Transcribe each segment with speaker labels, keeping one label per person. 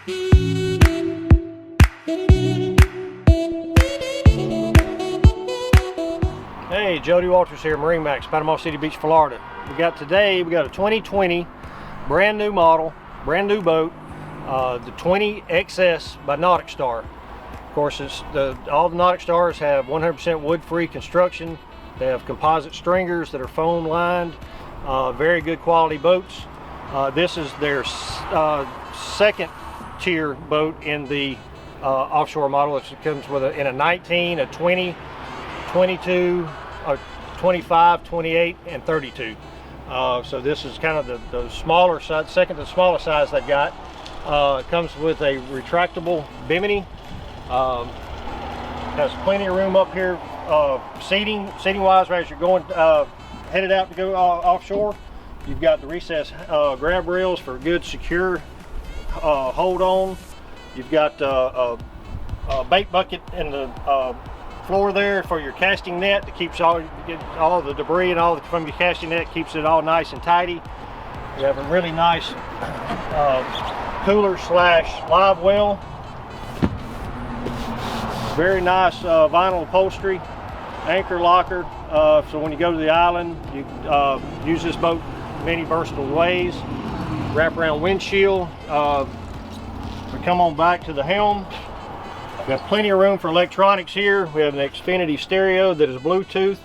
Speaker 1: Hey, Jody Walters here, MarineMax, Panama City Beach, Florida. We got a 2020 brand new model, brand new boat, the 20XS by NauticStar. Of course, all the NauticStars have 100% wood-free construction. They have composite stringers that are foam lined, very good quality boats. This is their second tier boat in the offshore model. It comes with in a 19, a 20, 22, 25, 28, and 32. So this is kind of the smaller side, second to the smallest size they've got. It comes with a retractable bimini. Has plenty of room up here, seating wise, as you're going headed out to go offshore. You've got the recessed grab rails for good secure hold on. You've got a bait bucket in the floor there for your casting net that keeps all the debris and all from your casting net, keeps it all nice and tidy. You have a really nice cooler slash live well. Very nice vinyl upholstery, anchor locker, so when you go to the island you use this boat many versatile ways. Wrap around windshield. We come on back to the helm. We have plenty of room for electronics here. We have an Xfinity stereo that is Bluetooth.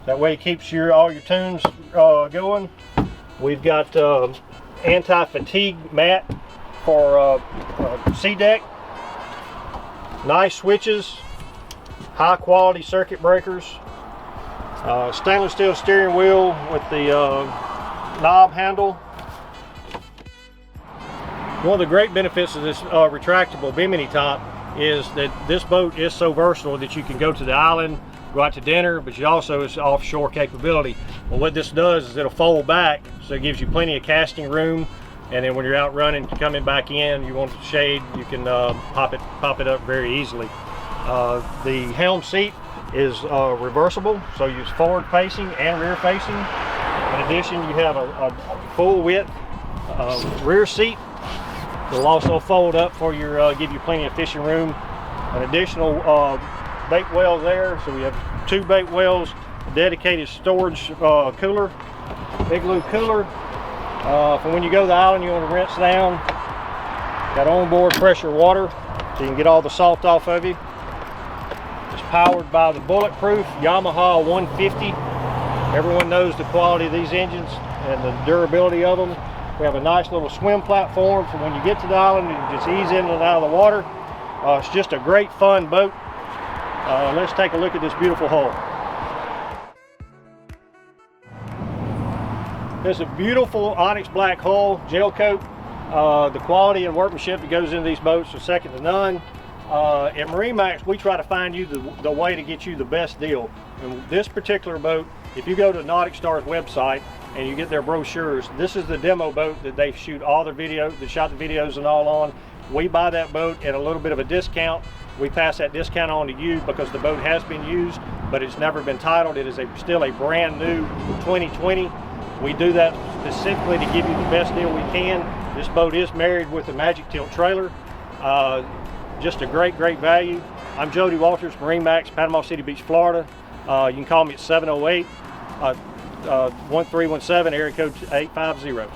Speaker 1: That way it keeps all your tunes going. We've got anti-fatigue mat for sea deck. Nice switches, high quality circuit breakers. Stainless steel steering wheel with the knob handle. One of the great benefits of this retractable bimini top is that this boat is so versatile that you can go to the island, go out to dinner, but you also is offshore capability. Well, what this does is it'll fold back, so it gives you plenty of casting room, and then when you're out running, coming back in, you want the shade, you can pop it up very easily. The helm seat is reversible, so you use forward facing and rear facing. In addition, you have a full width rear seat. It'll also fold up for your, give you plenty of fishing room. An additional bait well there, so we have 2 bait wells, a dedicated storage cooler, igloo cooler. For when you go to the island, you want to rinse down. Got onboard pressure water, so you can get all the salt off of you. It's powered by the bulletproof Yamaha 150. Everyone knows the quality of these engines and the durability of them. We have a nice little swim platform, so when you get to the island, you can just ease in and out of the water. It's just a great fun boat. Let's take a look at this beautiful hull. There's a beautiful onyx black hull, gel coat. The quality and workmanship that goes into these boats is second to none. At MarineMax, we try to find you the way to get you the best deal. And this particular boat, if you go to NauticStar's website and you get their brochures, this is the demo boat that they shoot all their videos, they shot the videos and all on. We buy that boat at a little bit of a discount. We pass that discount on to you because the boat has been used, but it's never been titled. It is still a brand new 2020. We do that specifically to give you the best deal we can. This boat is married with a Magic Tilt trailer. Just a great value. I'm Jody Walters, MarineMax, Panama City Beach, Florida. You can call me at 708-1317, area code 850.